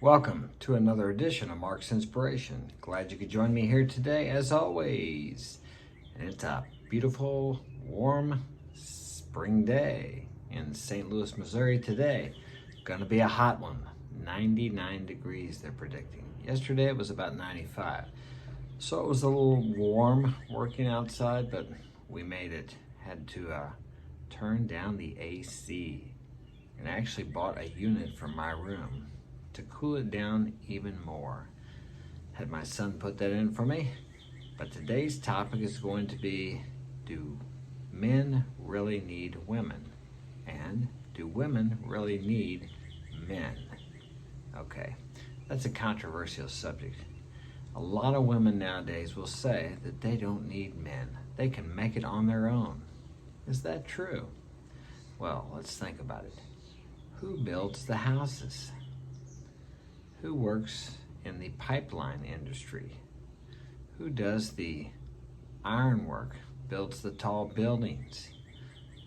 Welcome to another edition of Mark's Inspiration. Glad you could join me here today, as always. And it's a beautiful, warm spring day in St. Louis, Missouri today. Gonna be a hot one. 99 degrees they're predicting. Yesterday it was about 95. So it was a little warm working outside, but we made it. Had to turn down the AC and I actually bought a unit for my room to cool it down even more. Had my son put that in for me. But today's topic is going to be, do men really need women? And do women really need men? Okay, that's a controversial subject. A lot of women nowadays will say that they don't need men. They can make it on their own. Is that true? Well, let's think about it. Who builds the houses? Who works in the pipeline industry? Who does the ironwork, builds the tall buildings?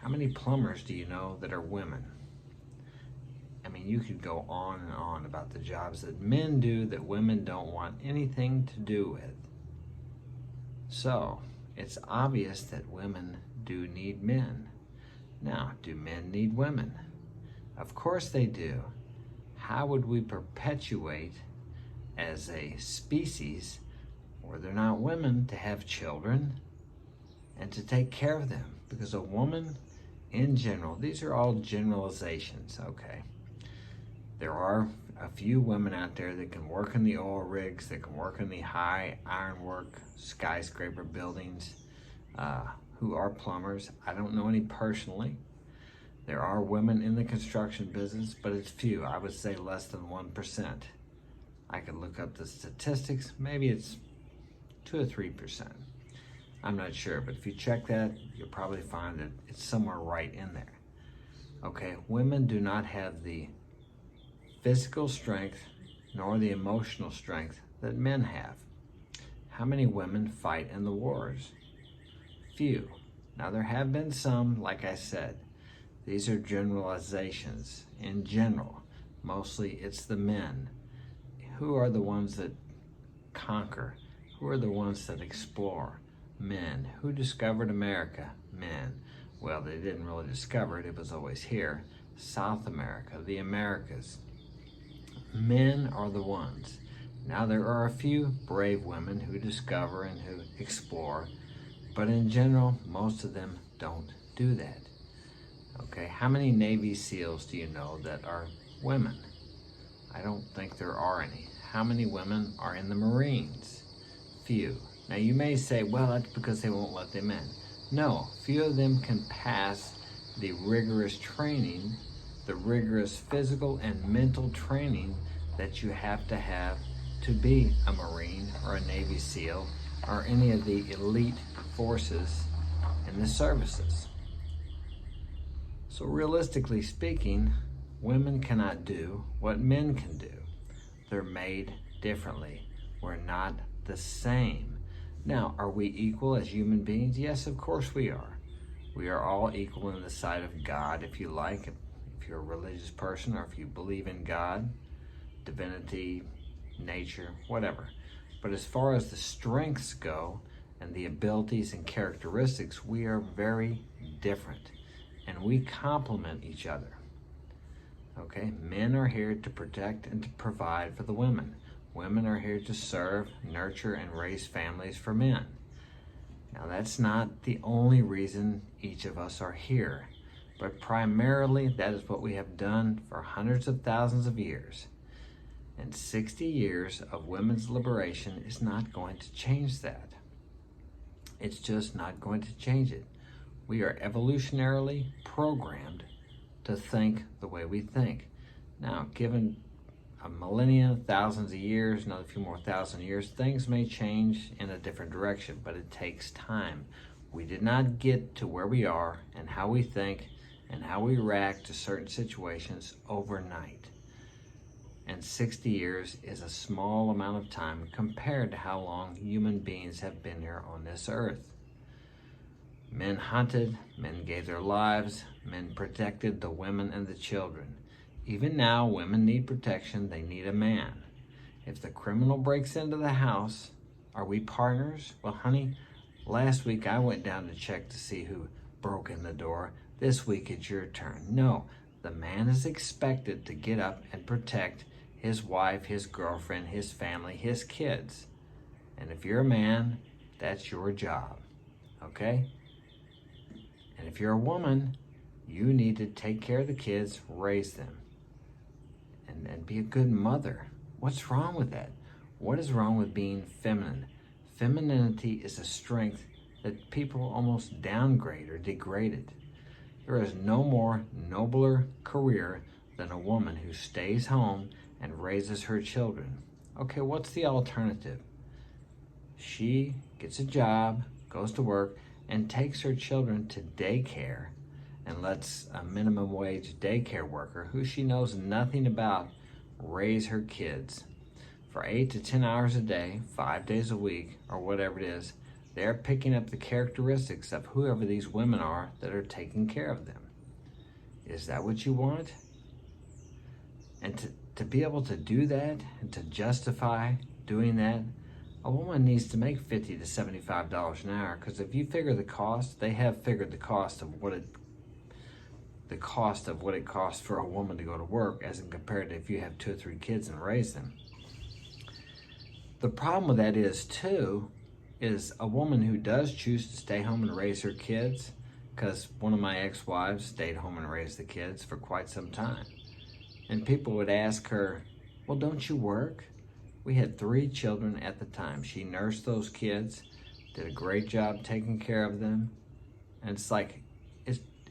How many plumbers do you know that are women? I mean, you could go on and on about the jobs that men do that women don't want anything to do with. So, it's obvious that women do need men. Now, do men need women? Of course they do. How would we perpetuate as a species, where they're not women, to have children and to take care of them? Because a woman, in general, these are all generalizations, okay? There are a few women out there that can work in the oil rigs, that can work in the high ironwork, skyscraper buildings, who are plumbers. I don't know any personally. There are women in the construction business, but it's few. I would say less than 1%. I could look up the statistics. Maybe it's 2 or 3%. I'm not sure, but if you check that, you'll probably find that it's somewhere right in there. Okay, women do not have the physical strength nor the emotional strength that men have. How many women fight in the wars? Few. Now there have been some, like I said. These are generalizations. In general, mostly it's the men. Who are the ones that conquer? Who are the ones that explore? Men. Who discovered America? Men. Well, they didn't really discover it. It was always here. South America, the Americas. Men are the ones. Now there are a few brave women who discover and who explore, but in general, most of them don't do that. Okay, how many Navy SEALs do you know that are women? I don't think there are any. How many women are in the Marines? Few. Now you may say, well, that's because they won't let them in. No, few of them can pass the rigorous training, the rigorous physical and mental training that you have to be a Marine or a Navy SEAL or any of the elite forces in the services. So realistically speaking, women cannot do what men can do. They're made differently. We're not the same. Now, are we equal as human beings? Yes, of course we are. We are all equal in the sight of God, if you like, if you're a religious person or if you believe in God, divinity, nature, whatever. But as far as the strengths go and the abilities and characteristics, we are very different. And we complement each other. Okay, men are here to protect and to provide for the women. Women are here to serve, nurture, and raise families for men. Now that's not the only reason each of us are here, but primarily that is what we have done for hundreds of thousands of years. And 60 years of women's liberation is not going to change that. It's just not going to change it. We are evolutionarily programmed to think the way we think. Now, given a millennia, thousands of years, another few more thousand years, things may change in a different direction, but it takes time. We did not get to where we are and how we think and how we react to certain situations overnight. And 60 years is a small amount of time compared to how long human beings have been here on this earth. Men hunted, men gave their lives, men protected the women and the children. Even now, women need protection. They need a man. If the criminal breaks into the house, are we partners? Well, honey, last week I went down to check to see who broke in the door. This week it's your turn. No, the man is expected to get up and protect his wife, his girlfriend, his family, his kids. And if you're a man, that's your job, okay? And if you're a woman, you need to take care of the kids, raise them, and be a good mother. What's wrong with that? What is wrong with being feminine? Femininity is a strength that people almost downgrade or degrade it. There is no more nobler career than a woman who stays home and raises her children. Okay, what's the alternative? She gets a job, goes to work, and takes her children to daycare and lets a minimum wage daycare worker who she knows nothing about raise her kids. For 8 to 10 hours a day, 5 days a week, or whatever it is, they're picking up the characteristics of whoever these women are that are taking care of them. Is that what you want? And to be able to do that and to justify doing that, a woman needs to make $50 to $75 an hour, because if you figure the cost, they have figured the cost of what it costs for a woman to go to work as in compared to if you have 2 or 3 kids and raise them. The problem with that is too, is a woman who does choose to stay home and raise her kids, because one of my ex-wives stayed home and raised the kids for quite some time. And people would ask her, well, don't you work? We had 3 children at the time. She nursed those kids, did a great job taking care of them. And it's like,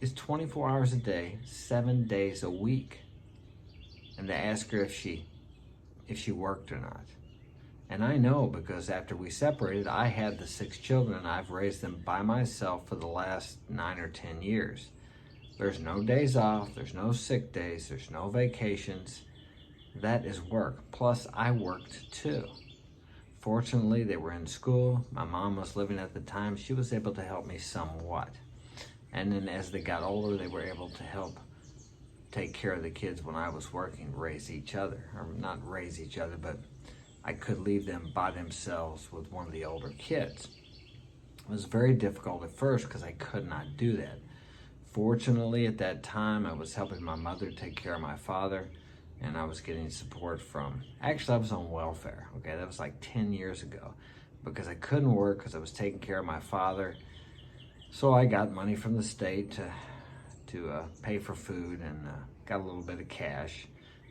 it's 24 hours a day, 7 days a week. And they ask her if she worked or not. And I know, because after we separated, I had the 6 children. I've raised them by myself for the last 9 or 10 years. There's no days off, there's no sick days, there's no vacations. That is work. Plus, I worked too. Fortunately, they were in school. My mom was living at the time. She was able to help me somewhat. And then as they got older, they were able to help take care of the kids when I was working, raise each other. Or not raise each other, but I could leave them by themselves with one of the older kids. It was very difficult at first because I could not do that. Fortunately, at that time, I was helping my mother take care of my father, and I was getting support from, actually I was on welfare, okay? That was like 10 years ago, because I couldn't work because I was taking care of my father. So I got money from the state to pay for food, and got a little bit of cash.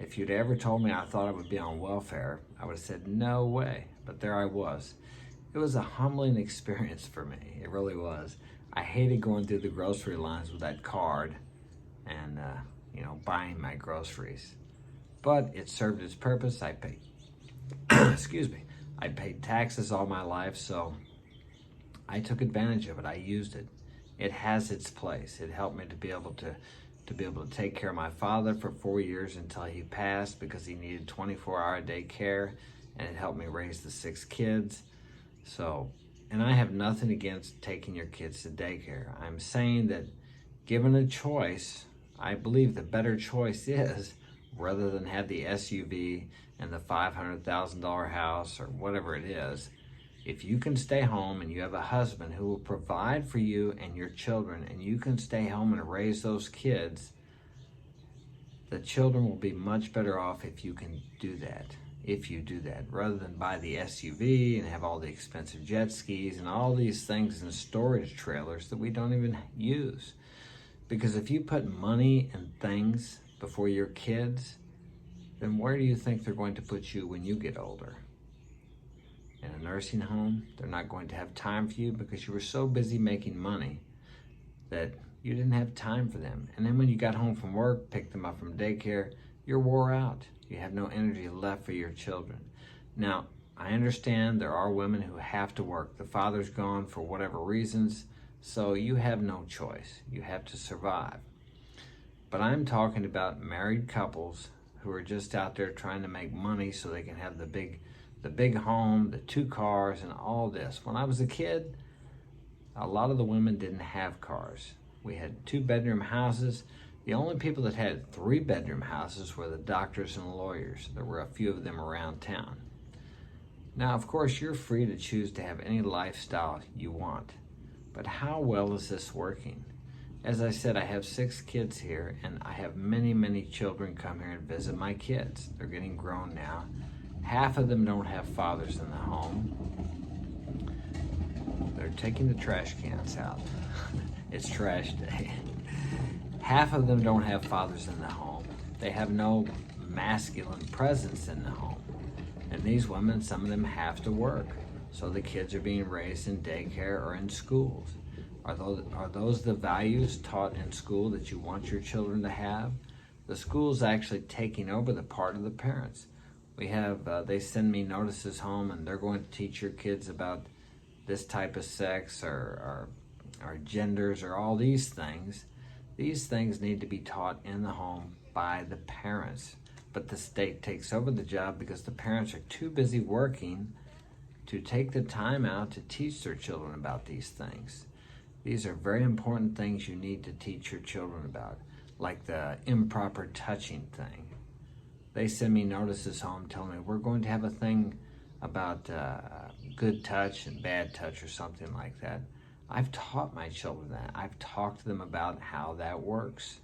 If you'd ever told me I thought I would be on welfare, I would have said, no way. But there I was. It was a humbling experience for me. It really was. I hated going through the grocery lines with that card and, buying my groceries. But it served its purpose. I paid, excuse me, I paid taxes all my life, so I took advantage of it. I used it. It has its place. It helped me to be able to take care of my father for 4 years until he passed, because he needed 24-hour-a-day care, and it helped me raise the 6 kids. So, and I have nothing against taking your kids to daycare. I'm saying that given a choice, I believe the better choice is, rather than have the SUV and the $500,000 house or whatever it is, if you can stay home and you have a husband who will provide for you and your children, and you can stay home and raise those kids, the children will be much better off if you can do that. If you do that, rather than buy the SUV and have all the expensive jet skis and all these things in storage trailers that we don't even use. Because if you put money and things before your kids, then where do you think they're going to put you when you get older? In a nursing home? They're not going to have time for you because you were so busy making money that you didn't have time for them. And then when you got home from work, picked them up from daycare, you're wore out. You have no energy left for your children. Now, I understand there are women who have to work. The father's gone for whatever reasons, so you have no choice. You have to survive. But I'm talking about married couples who are just out there trying to make money so they can have the big home, the 2 cars, and all this. When I was a kid, a lot of the women didn't have cars. We had 2-bedroom houses, The only people that had 3-bedroom houses were the doctors and lawyers. There were a few of them around town. Now, of course, you're free to choose to have any lifestyle you want. But how well is this working? As I said, I have 6 kids here, and I have many children come here and visit my kids. They're getting grown now. Half of them don't have fathers in the home. They're taking the trash cans out. It's trash day. Half of them don't have fathers in the home. They have no masculine presence in the home. And these women, some of them have to work. So the kids are being raised in daycare or in schools. Are those the values taught in school that you want your children to have? The school's actually taking over the part of the parents. We have, they send me notices home, and they're going to teach your kids about this type of sex or genders or all these things. These things need to be taught in the home by the parents. But the state takes over the job because the parents are too busy working to take the time out to teach their children about these things. These are very important things you need to teach your children about, like the improper touching thing. They send me notices home telling me we're going to have a thing about good touch and bad touch or something like that. I've taught my children that. I've talked to them about how that works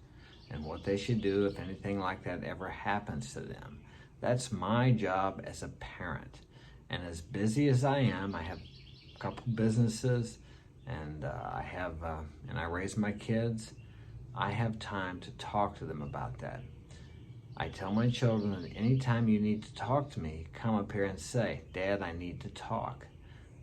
and what they should do if anything like that ever happens to them. That's my job as a parent. And as busy as I am, I have a couple businesses, and I raise my kids. I have time to talk to them about that. I tell my children that anytime you need to talk to me, come up here and say, Dad, I need to talk.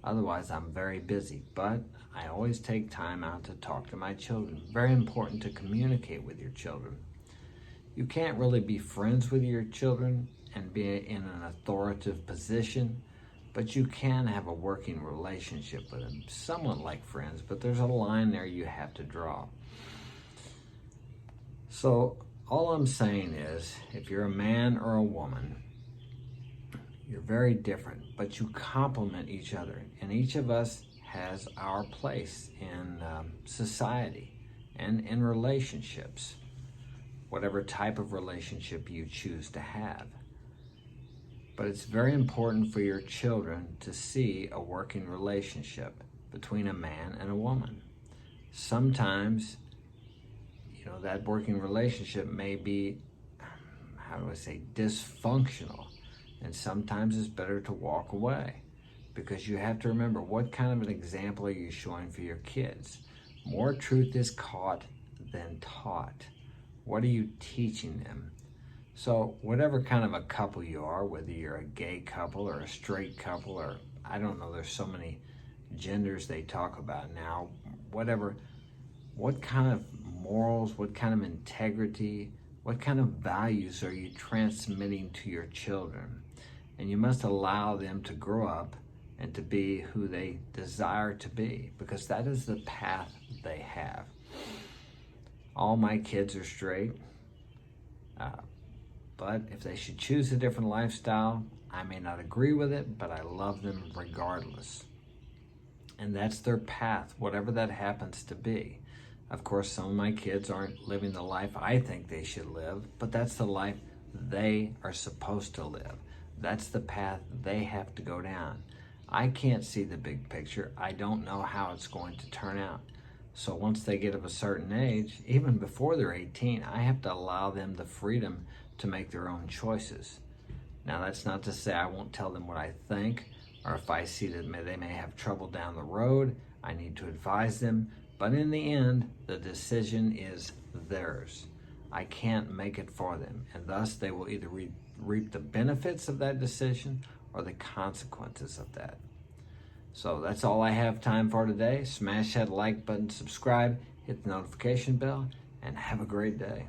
Otherwise, I'm very busy, but I always take time out to talk to my children. Very important to communicate with your children. You can't really be friends with your children and be in an authoritative position, but you can have a working relationship with them, somewhat like friends, but there's a line there you have to draw. So all I'm saying is, if you're a man or a woman, you're very different, but you complement each other, and each of us has our place in society and in relationships, whatever type of relationship you choose to have. But it's very important for your children to see a working relationship between a man and a woman. Sometimes, that working relationship may be, dysfunctional. And sometimes it's better to walk away, because you have to remember, what kind of an example are you showing for your kids? More truth is caught than taught. What are you teaching them? So whatever kind of a couple you are, whether you're a gay couple or a straight couple, or I don't know, there's so many genders they talk about now, whatever, what kind of morals, what kind of integrity, what kind of values are you transmitting to your children? And you must allow them to grow up and to be who they desire to be, because that is the path they have. All my kids are straight, but if they should choose a different lifestyle, I may not agree with it, but I love them regardless. And that's their path, whatever that happens to be. Of course, some of my kids aren't living the life I think they should live, but that's the life they are supposed to live. That's the path they have to go down. I can't see the big picture. I don't know how it's going to turn out. So once they get of a certain age, even before they're 18, I have to allow them the freedom to make their own choices. Now, that's not to say I won't tell them what I think, or if I see that they may have trouble down the road, I need to advise them. But in the end, the decision is theirs. I can't make it for them, and thus they will either reap the benefits of that decision or the consequences of that. So that's all I have time for today. Smash that like button, subscribe, hit the notification bell, and have a great day.